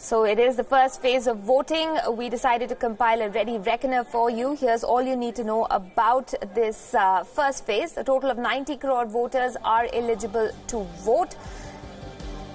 So it is the first phase of voting. We decided to compile a ready reckoner for you. Here's all you need to know about this first phase. A total of 90 crore voters are eligible to vote.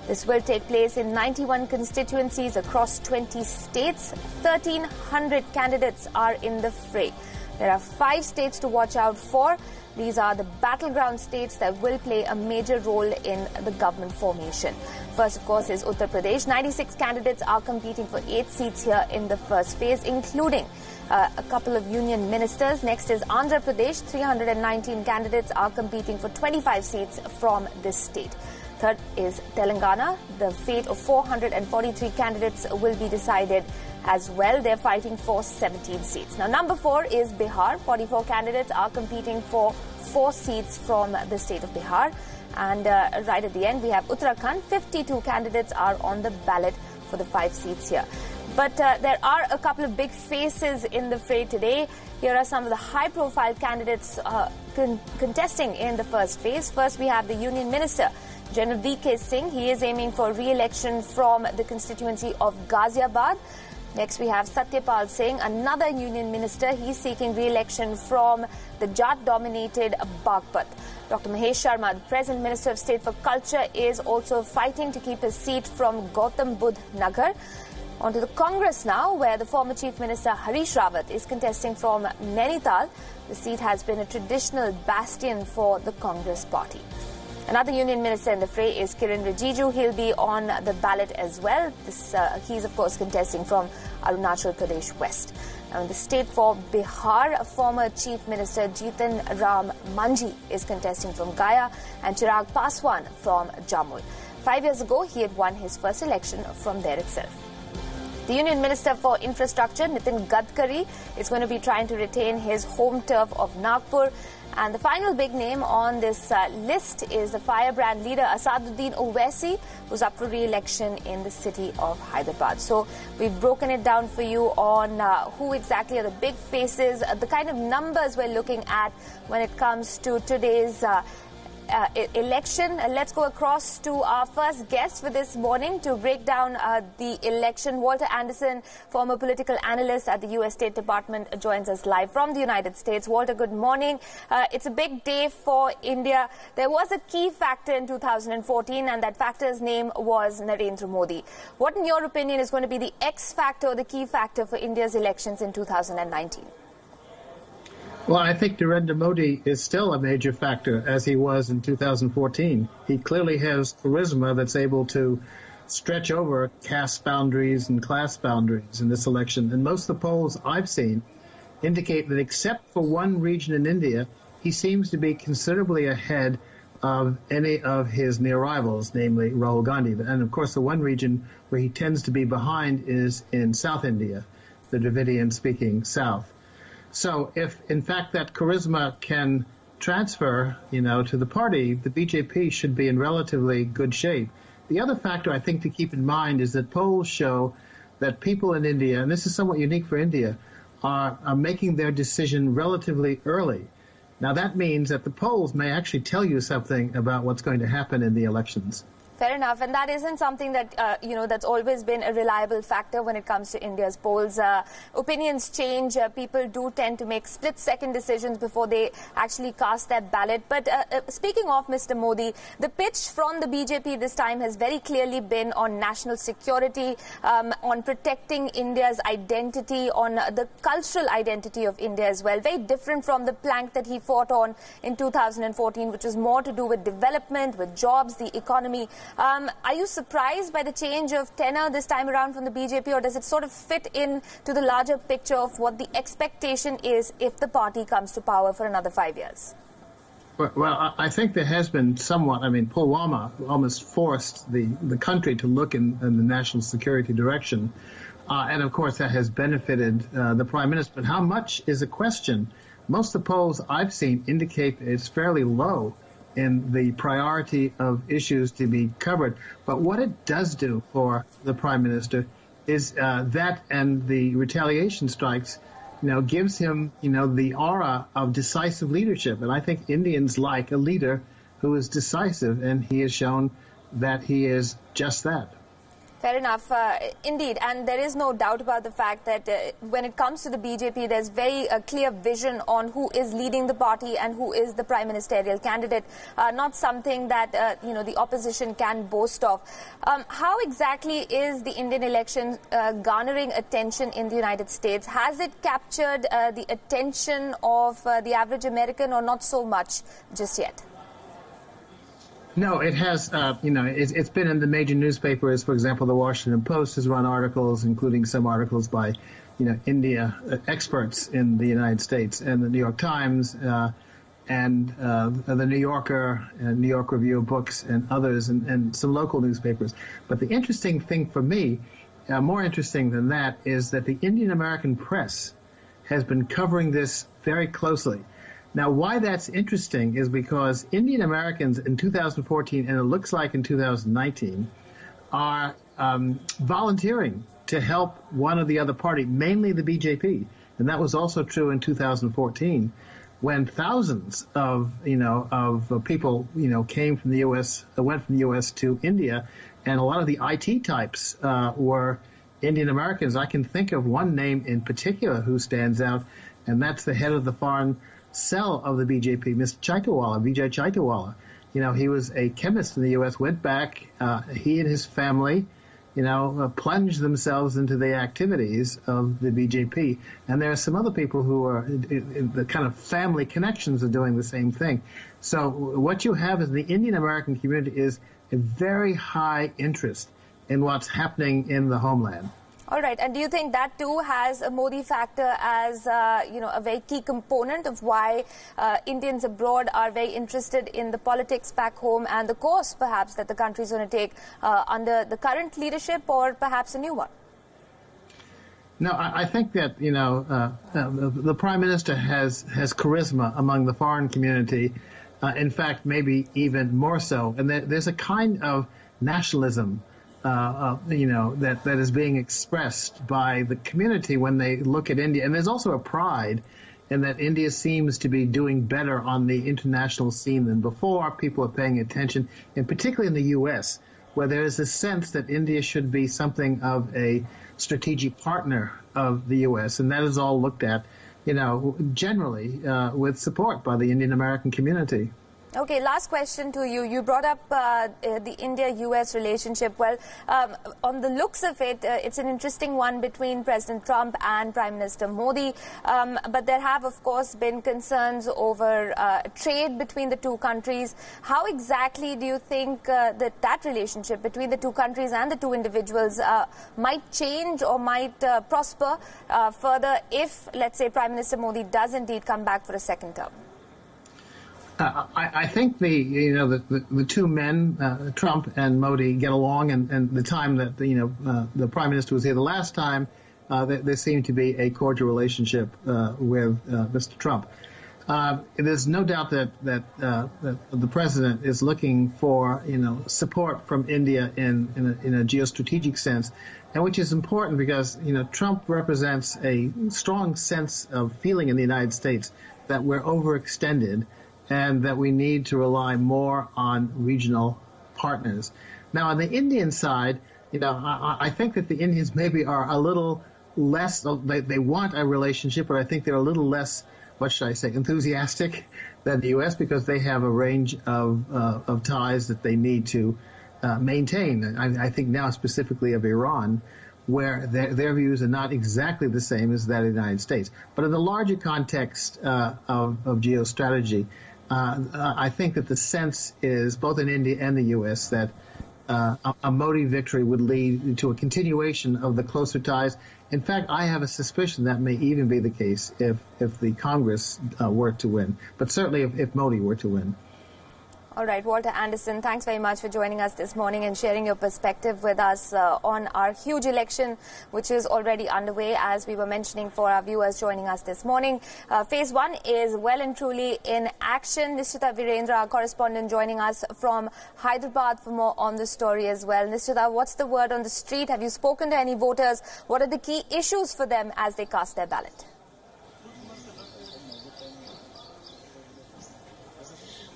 This will take place in 91 constituencies across 20 states. 1,300 candidates are in the fray. There are 5 states to watch out for. These are the battleground states that will play a major role in the government formation. First, of course, is Uttar Pradesh. 96 candidates are competing for 8 seats here in the first phase, including a couple of union ministers. Next is Andhra Pradesh. 319 candidates are competing for 25 seats from this state. Third is Telangana. The fate of 443 candidates will be decided as well. They're fighting for 17 seats. Now, number 4 is Bihar. 44 candidates are competing for 4 seats from the state of Bihar. And right at the end, we have Uttarakhand. 52 candidates are on the ballot for the 5 seats here. But there are a couple of big faces in the fray today. Here are some of the high-profile candidates contesting in the first phase. First, we have the Union Minister, General V.K. Singh. He is aiming for re-election from the constituency of Ghaziabad. Next, we have Satyapal Singh, another union minister. He's seeking re-election from the Jat-dominated Bagpat. Dr. Mahesh Sharma, the present Minister of State for Culture, is also fighting to keep his seat from Gautam Budh Nagar. On to the Congress now, where the former Chief Minister Harish Rawat is contesting from Nainital. The seat has been a traditional bastion for the Congress party. Another union minister in the fray is Kiren Rijiju. He'll be on the ballot as well. He's, of course, contesting from Arunachal Pradesh West. Now, in the state for Bihar, former Chief Minister Jitan Ram Manjhi is contesting from Gaya and Chirag Paswan from Jamul. 5 years ago, he had won his first election from there itself. The Union Minister for Infrastructure, Nitin Gadkari, is going to be trying to retain his home turf of Nagpur. And the final big name on this list is the firebrand leader Asaduddin Owaisi, who's up for re-election in the city of Hyderabad. So we've broken it down for you on who exactly are the big faces, the kind of numbers we're looking at when it comes to today's election. Let's go across to our first guest for this morning to break down the election. Walter Anderson, former political analyst at the U.S. State Department, joins us live from the United States. Walter, good morning. It's a big day for India. There was a key factor in 2014, and that factor's name was Narendra Modi. What, in your opinion, is going to be the X factor or the key factor for India's elections in 2019? Well, I think Narendra Modi is still a major factor, as he was in 2014. He clearly has charisma that's able to stretch over caste boundaries and class boundaries in this election. And most of the polls I've seen indicate that except for one region in India, he seems to be considerably ahead of any of his near rivals, namely Rahul Gandhi. And, of course, the one region where he tends to be behind is in South India, the Dravidian-speaking South. So if, in fact, that charisma can transfer, to the party, the BJP should be in relatively good shape. The other factor I think to keep in mind is that polls show that people in India, and this is somewhat unique for India, are making their decision relatively early. Now, that means that the polls may actually tell you something about what's going to happen in the elections. Fair enough. And that isn't something that, that's always been a reliable factor when it comes to India's polls. Opinions change. People do tend to make split-second decisions before they actually cast their ballot. But speaking of Mr. Modi, the pitch from the BJP this time has very clearly been on national security, on protecting India's identity, on the cultural identity of India as well. Very different from the plank that he fought on in 2014, which was more to do with development, with jobs, the economy. Are you surprised by the change of tenor this time around from the BJP, or does it sort of fit in to the larger picture of what the expectation is if the party comes to power for another 5 years? Well, I think there has been somewhat. Pulwama almost forced the country to look in the national security direction. And, of course, that has benefited the Prime Minister. But how much is a question? Most of the polls I've seen indicate it's fairly low in the priority of issues to be covered. But what it does do for the Prime Minister is that and the retaliation strikes, gives him, the aura of decisive leadership. And I think Indians like a leader who is decisive, and he has shown that he is just that. Fair enough. Indeed. And there is no doubt about the fact that when it comes to the BJP, there's very clear vision on who is leading the party and who is the prime ministerial candidate, not something that, the opposition can boast of. How exactly is the Indian election garnering attention in the United States? Has it captured the attention of the average American, or not so much just yet? No, it has, it's been in the major newspapers. For example, the Washington Post has run articles, including some articles by, India experts in the United States, and the New York Times and the New Yorker, and New York Review of Books, and others, and some local newspapers. But the interesting thing for me, more interesting than that, is that the Indian American press has been covering this very closely. Now, why that's interesting is because Indian Americans in 2014, and it looks like in 2019, are volunteering to help one or the other party, mainly the BJP. And that was also true in 2014, when thousands of people, came from the U.S., went from the U.S. to India, and a lot of the IT types were Indian Americans. I can think of one name in particular who stands out, and that's the head of the foreign cell of the BJP, Mr. Chaitawala, Vijay Chaitawala. He was a chemist in the U.S., went back, he and his family, plunged themselves into the activities of the BJP. And there are some other people who are in the kind of family connections are doing the same thing. So what you have is the Indian American community is a very high interest in what's happening in the homeland. All right. And do you think that, too, has a Modi factor as, a very key component of why Indians abroad are very interested in the politics back home and the course, perhaps, that the country is going to take under the current leadership, or perhaps a new one? No, I think that, the Prime Minister has charisma among the foreign community. In fact, maybe even more so. And there's a kind of nationalism that is being expressed by the community when they look at India. And there's also a pride in that India seems to be doing better on the international scene than before. People are paying attention, and particularly in the U.S., where there is a sense that India should be something of a strategic partner of the U.S., and that is all looked at, generally with support by the Indian American community. Okay, last question to you. You brought up the India-U.S. relationship. Well, on the looks of it, it's an interesting one between President Trump and Prime Minister Modi. But there have, of course, been concerns over trade between the two countries. How exactly do you think that relationship between the two countries and the two individuals might change or might prosper further if, let's say, Prime Minister Modi does indeed come back for a second term? I think the two men, Trump and Modi, get along, and the time that the Prime Minister was here the last time, there seemed to be a cordial relationship with Mr. Trump. There's no doubt that the President is looking for support from India in a geostrategic sense, and which is important because Trump represents a strong sense of feeling in the United States that we're overextended, and that we need to rely more on regional partners. Now, on the Indian side, I think that the Indians maybe are a little less, they want a relationship, but I think they're a little less, what should I say, enthusiastic than the U.S. because they have a range of ties that they need to maintain. I think now specifically of Iran, where their views are not exactly the same as that of the United States. But in the larger context of geostrategy, I think that the sense is, both in India and the U.S., that a Modi victory would lead to a continuation of the closer ties. In fact, I have a suspicion that may even be the case if the Congress were to win, but certainly if Modi were to win. All right, Walter Anderson, thanks very much for joining us this morning and sharing your perspective with us on our huge election, which is already underway, as we were mentioning for our viewers joining us this morning. Phase 1 is well and truly in action. Nishtita Virendra, our correspondent, joining us from Hyderabad for more on the story as well. Nishtita, what's the word on the street? Have you spoken to any voters? What are the key issues for them as they cast their ballot?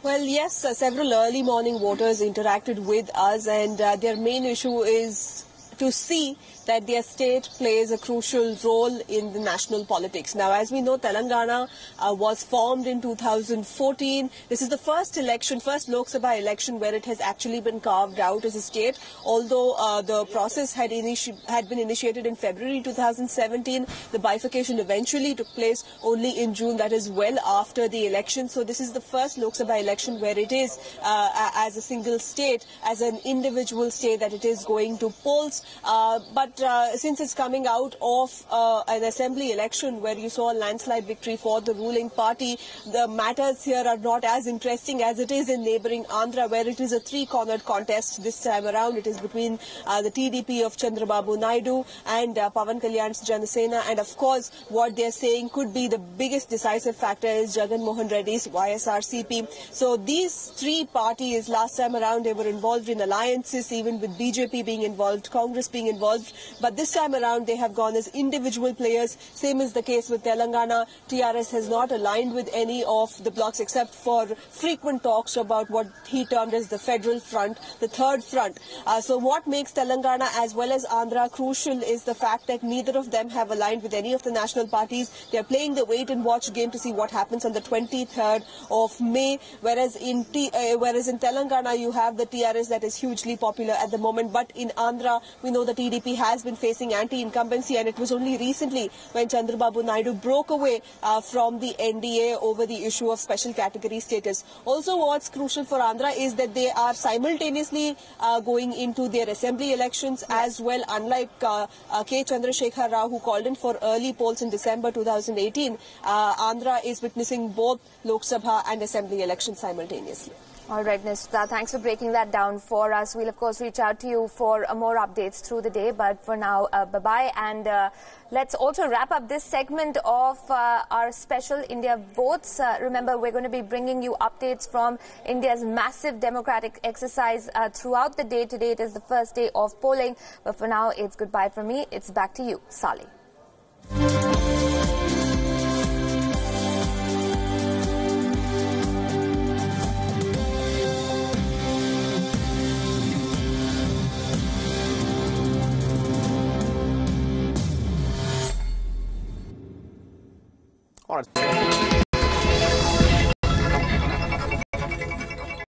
Well, yes, several early morning voters interacted with us, and their main issue is to see that their state plays a crucial role in the national politics. Now, as we know, Telangana was formed in 2014. This is the first Lok Sabha election where it has actually been carved out as a state, although the process had been initiated in February 2017. The bifurcation eventually took place only in June, that is well after the election. So this is the first Lok Sabha election where it is as a single state, as an individual state, that it is going to polls. But since it's coming out of an assembly election where you saw a landslide victory for the ruling party, the matters here are not as interesting as it is in neighbouring Andhra, where it is a three-cornered contest this time around. It is between the TDP of Chandrababu Naidu and Pawan Kalyan's Janasena, and of course what they're saying could be the biggest decisive factor is Jagan Mohan Reddy's YSRCP. So these three parties, last time around they were involved in alliances, even with BJP being involved, Congress being involved, but this time around they have gone as individual players. Same is the case with Telangana. TRS has not aligned with any of the blocs except for frequent talks about what he termed as the federal front, the third front. So what makes Telangana as well as Andhra crucial is the fact that neither of them have aligned with any of the national parties. They are playing the wait and watch game to see what happens on the 23rd of May, whereas in Telangana you have the TRS that is hugely popular at the moment, but in Andhra we know the TDP has been facing anti-incumbency, and it was only recently when Chandrababu Naidu broke away from the NDA over the issue of special category status. Also, what's crucial for Andhra is that they are simultaneously going into their assembly elections as well, unlike K. Chandrasekhar Rao, who called in for early polls in December 2018. Andhra is witnessing both Lok Sabha and assembly elections simultaneously. All right, Nishtha, thanks for breaking that down for us. We'll, of course, reach out to you for more updates through the day. But for now, bye-bye. And let's also wrap up this segment of our special India Votes. Remember, we're going to be bringing you updates from India's massive democratic exercise throughout the day. Today, it is the first day of polling. But for now, it's goodbye from me. It's back to you, Sally. All right.